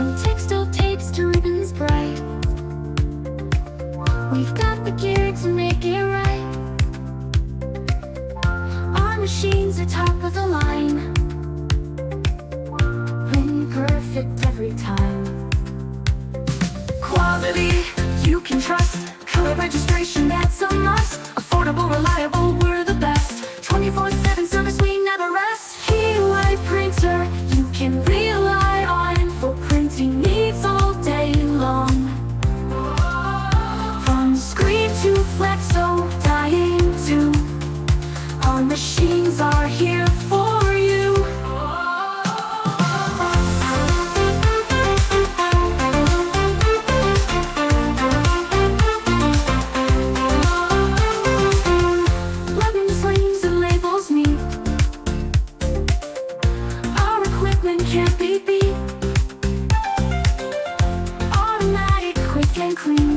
From textile tapes to ribbons bright, we've got the gear to make it right. Our machines are top of the line, printing perfect every time. Quality you can trust, color registration that's a must. Affordable, reliable, we're the best. 24/7 service, we never rest. 𝐊𝐞𝐲 printer you can rely on for printing needs all day long. From screen to flexo, dying to, our machines are here for you. Buttons, lanes, and labels meet. Our equipment can't be beat. Automatic, quick and clean.